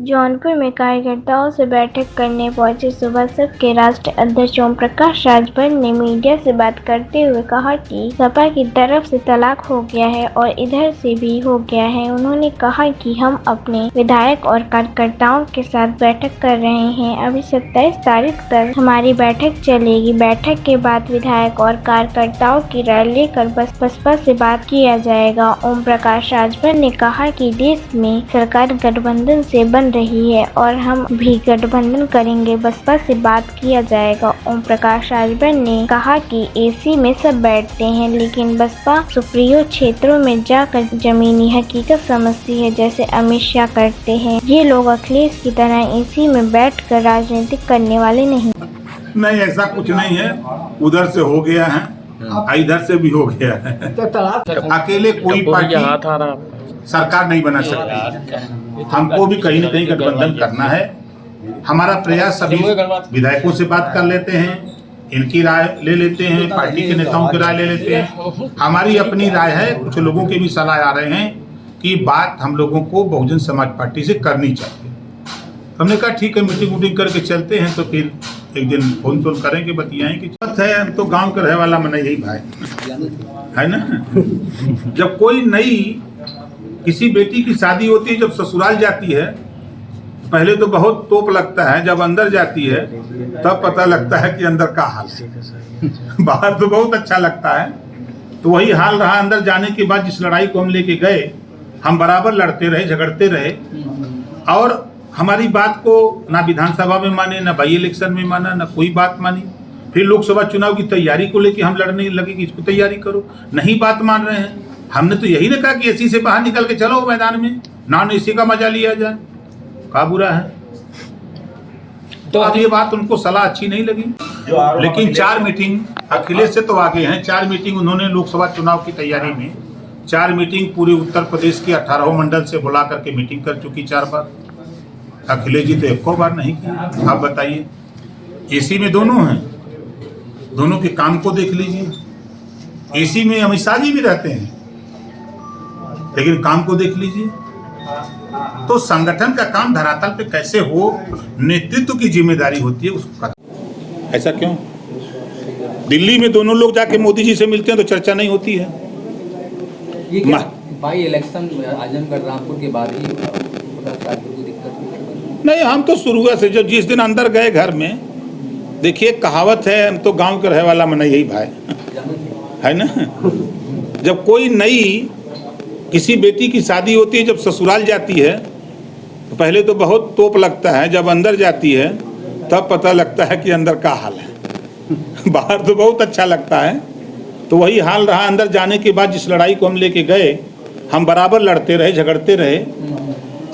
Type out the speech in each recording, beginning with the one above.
जौनपुर में कार्यकर्ताओं से बैठक करने पहुंचे सुभाष के राष्ट्रीय अध्यक्ष ओम प्रकाश राजभर ने मीडिया से बात करते हुए कहा कि सपा की तरफ से तलाक हो गया है और इधर से भी हो गया है। उन्होंने कहा कि हम अपने विधायक और कार्यकर्ताओं के साथ बैठक कर रहे हैं। अभी 27 तारीख तक हमारी बैठक चलेगी। बैठक के बाद विधायक और कार्यकर्ताओं की राय लेकर बसपा से बात किया जाएगा। ओम प्रकाश राजभर ने कहा कि देश में सरकार गठबंधन से बन रही है और हम भी गठबंधन करेंगे। बसपा से बात किया जाएगा। ओम प्रकाश राजभर ने कहा कि एसी में सब बैठते हैं, लेकिन बसपा सुप्रीयो क्षेत्रों में जाकर जमीनी हकीकत समझती है, जैसे अमित शाह करते हैं। ये लोग अखिलेश की तरह एसी में बैठकर राजनीति करने वाले नहीं। ऐसा कुछ नहीं है। उधर से हो गया है, इधर से भी हो गया है। अकेले कोई पार्टी सरकार नहीं बना सकती। हमको भी कहीं न कहीं गठबंधन करना है। हमारा प्रयास सभी विधायकों से बात कर लेते हैं, इनकी राय ले लेते हैं, पार्टी के नेताओं की राय ले लेते हैं। हमारी अपनी राय है। कुछ लोगों के भी सलाह आ रहे हैं कि बात हम लोगों को बहुजन समाज पार्टी से करनी चाहिए। हमने कहा ठीक है, मीटिंग वूटिंग करके चलते हैं, तो फिर एक दिन फोन तोन करेंगे, बतियाएंगे। बात है, हम तो गांव का रहने वाला मन यही भाई है ना। जब कोई नई किसी बेटी की शादी होती है, जब ससुराल जाती है, पहले तो बहुत तोप लगता है। जब अंदर जाती है तब पता लगता है कि अंदर का हाल है। बाहर तो बहुत अच्छा लगता है, तो वही हाल रहा। अंदर जाने के बाद जिस लड़ाई को हम लेके गए, हम बराबर लड़ते रहे, झगड़ते रहे, और हमारी बात को ना विधानसभा में माने, ना बाई इलेक्शन में माना, ना कोई बात मानी। फिर लोकसभा चुनाव की तैयारी को लेके हम लड़ने लगे कि इसको तैयारी करो, नहीं बात मान रहे हैं। हमने तो यही ना कहा कि एसी से बाहर निकल के चलो मैदान में, नॉन एसी का मजा लिया जाए, क्या बुरा है। तो अब ये बात उनको सलाह अच्छी नहीं लगी, लेकिन 4 मीटिंग अखिलेश से तो आगे हैं। 4 मीटिंग उन्होंने लोकसभा चुनाव की तैयारी में 4 मीटिंग पूरे उत्तर प्रदेश के 18 मंडल से बुला करके मीटिंग कर चुकी 4 बार। अखिलेश जी तो एक बार नहीं की। आप बताइए, एसी में दोनों हैं, दोनों के काम को देख लीजिए। एसी में अमित शाह जी भी रहते हैं, लेकिन काम को देख लीजिए। तो संगठन का काम धरातल पे कैसे हो, नेतृत्व की जिम्मेदारी होती है उसको। ऐसा क्यों? दिल्ली में दोनों लोग जाके मोदी जी से मिलते हैं तो चर्चा नहीं होती है। ये बाई इलेक्शन आजमगढ़ रामपुर के बाद ही नहीं, हम तो शुरू से जब जिस दिन अंदर गए घर में, देखिए कहावत है, हम तो गांव के रहने वाला मन यही भाई है ना। जब कोई नई किसी बेटी की शादी होती है, जब ससुराल जाती है, तो पहले तो बहुत तोप लगता है। जब अंदर जाती है तब पता लगता है कि अंदर का हाल है। बाहर तो बहुत अच्छा लगता है, तो वही हाल रहा। अंदर जाने के बाद जिस लड़ाई को हम लेके गए, हम बराबर लड़ते रहे, झगड़ते रहे,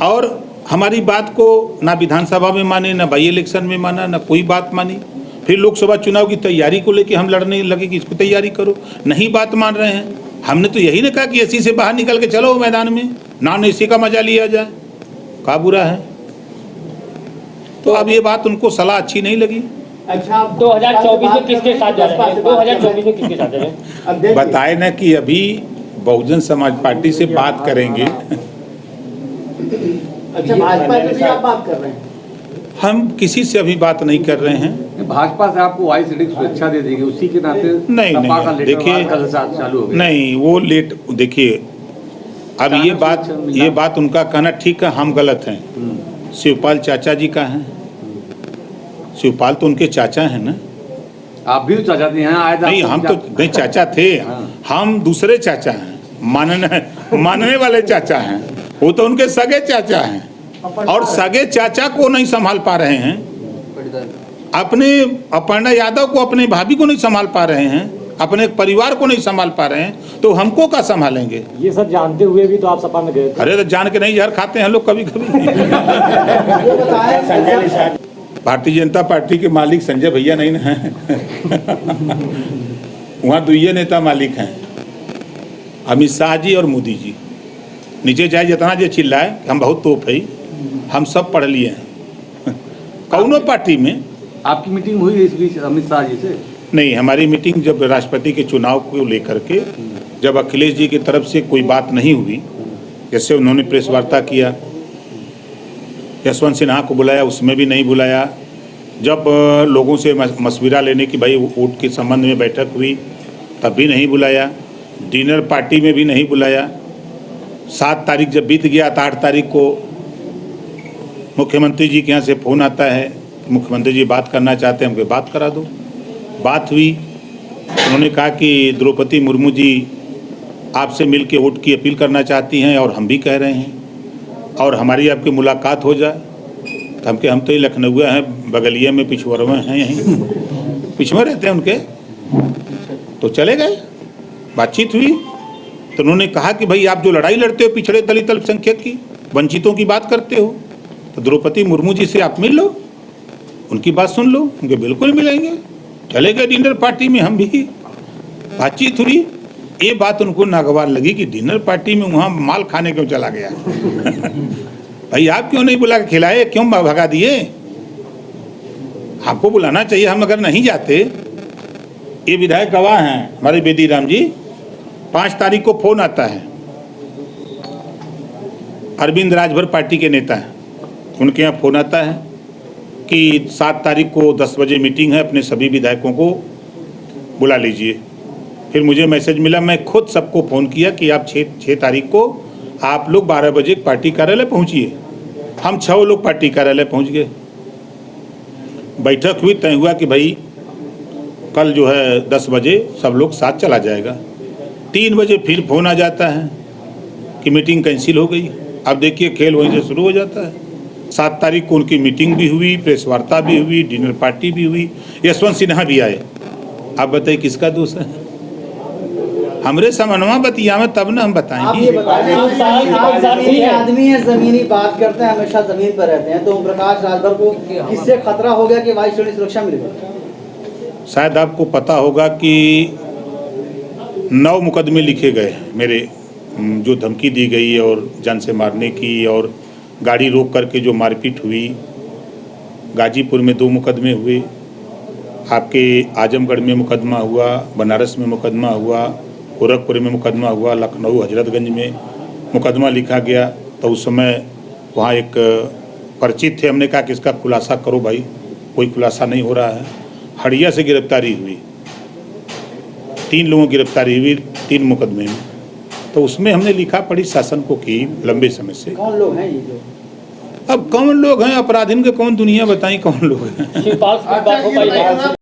और हमारी बात को ना विधानसभा में माने, ना बाई इलेक्शन में माना, ना कोई बात मानी। फिर लोकसभा चुनाव की तैयारी को लेके हम लड़ने लगे कि इसको तैयारी करो, नहीं बात मान रहे हैं। हमने तो यही ना कहा कि एसी से बाहर निकल के चलो मैदान में, नॉन एसी का मजा लिया जाए, क्या बुरा है। तो अब ये बात उनको सलाह अच्छी नहीं लगी। अच्छा, 2024 में किसके साथ जा रहे हैं? 2024 में किसके साथ जा रहे हैं? बताए ना कि अभी बहुजन समाज पार्टी से बात करेंगे। अच्छा, भाजपा से भी आप बात कर रहे हैं? हम किसी से अभी बात नहीं कर रहे हैं। भाजपा से आपको वाई सीटिंग सुरक्षा दे देगी, उसी के नाते नहीं, देखिए चालू हो गया। नहीं, वो लेट, देखिए अब ये बात उनका कहना ठीक है, हम गलत हैं। शिवपाल चाचा जी का है, शिवपाल तो उनके चाचा हैं ना। आप भी चाचा थे? नहीं, हम तो नहीं चाचा थे, हम दूसरे चाचा हैं, मानने वाले चाचा हैं। वो तो उनके सगे चाचा हैं, और सगे चाचा को नहीं संभाल पा रहे हैं, अपने अपर्णा यादव को, अपने भाभी को नहीं संभाल पा रहे हैं, अपने परिवार को नहीं संभाल पा रहे हैं, तो हमको क्या संभालेंगे? ये सब जानते हुए भी तो आप सपा में गए थे। अरे तो जान के नहीं, जहर खाते हैं लोग कभी कभी। भारतीय जनता पार्टी के मालिक संजय भैया नहीं ना है। वहाँ 2 नेता मालिक हैं, अमित शाह जी और मोदी जी। नीचे चाहे जितना जो चिल्लाए हम बहुत तोप है, हम सब पढ़ लिए हैं। कौनो पार्टी में आपकी मीटिंग हुई इस बीच अमित शाह जी से? नहीं, हमारी मीटिंग जब राष्ट्रपति के चुनाव को लेकर के, जब अखिलेश जी की तरफ से कोई बात नहीं हुई, जैसे उन्होंने प्रेस वार्ता किया, यशवंत सिन्हा को बुलाया, उसमें भी नहीं बुलाया। जब लोगों से मशविरा लेने की भाई वोट के संबंध में बैठक हुई तब भी नहीं बुलाया। डिनर पार्टी में भी नहीं बुलाया। 7 तारीख जब बीत गया तो 8 तारीख को मुख्यमंत्री जी के यहाँ से फ़ोन आता है, मुख्यमंत्री जी बात करना चाहते हैं, हमको बात करा दो। बात हुई, उन्होंने कहा कि द्रौपदी मुर्मू जी आपसे मिल के वोट की अपील करना चाहती हैं और हम भी कह रहे हैं और हमारी आपकी मुलाकात हो जाए। तो हम तो ये लखनऊ हैं, बगलिया में पिछवरवा हैं, यहीं पिछवा रहते हैं उनके। तो चले गए, बातचीत हुई तो उन्होंने कहा कि भाई आप जो लड़ाई लड़ते हो पिछड़े दलित अल्पसंख्यक की, वंचितों की बात करते हो, तो द्रौपदी मुर्मू जी से आप मिल लो, उनकी बात सुन लो। उनके बिल्कुल मिलेंगे। चले गए डिनर पार्टी में, हम भी बातचीत हुई। ये बात उनको नागवार लगी कि डिनर पार्टी में वहाँ माल खाने क्यों चला गया भाई आप क्यों नहीं बुला के खिलाए, क्यों भगा दिए? आपको बुलाना चाहिए। हम अगर नहीं जाते, ये विधायक गवाह हैं हमारे बेदी राम जी, 5 तारीख को फोन आता है, अरविंद राजभर पार्टी के नेता हैं, उनके यहाँ फ़ोन आता है कि 7 तारीख को 10 बजे मीटिंग है, अपने सभी विधायकों को बुला लीजिए। फिर मुझे मैसेज मिला, मैं खुद सबको फ़ोन किया कि आप 6 तारीख को आप लोग 12 बजे पार्टी कार्यालय पहुँचिए। हम 6 लोग पार्टी कार्यालय पहुँच गए। बैठक हुई, तय हुआ कि भाई कल जो है 10 बजे सब लोग साथ चला जाएगा। 3 बजे फिर फ़ोन आ जाता है कि मीटिंग कैंसिल हो गई। अब देखिए खेल वहीं से शुरू हो जाता है। 7 तारीख को उनकी मीटिंग भी हुई, प्रेस वार्ता भी हुई, डिनर पार्टी भी हुई, यशवंत सिन्हा भी आए। आप बताइए किसका दोष है? हमरे समन्वय बतिया में तब ना हम बताएंगे। आदमी है, जमीनी बात करते हैं, हमेशा जमीन पर रहते हैं, तो ओम प्रकाश राजभर को किससे खतरा हो गया कि वायु श्रेणी सुरक्षा मिल गई? शायद आपको पता होगा कि 9 मुकदमे लिखे गए मेरे, जो धमकी दी गई और जान से मारने की और गाड़ी रोक करके जो मारपीट हुई। गाजीपुर में 2 मुकदमे हुए, आपके आजमगढ़ में मुकदमा हुआ, बनारस में मुकदमा हुआ, गोरखपुर में मुकदमा हुआ, लखनऊ हजरतगंज में मुकदमा लिखा गया। तो उस समय वहाँ एक परिचित थे, हमने कहा कि इसका खुलासा करो भाई, कोई खुलासा नहीं हो रहा है। हड़िया से गिरफ्तारी हुई, 3 लोगों की गिरफ्तारी हुई 3 मुकदमे में। तो उसमें हमने लिखा पढ़ी शासन को की लंबे समय से। कौन लोग हैं ये जो? अब कौन लोग हैं अपराधीन के, कौन दुनिया बताई कौन लोग हैं।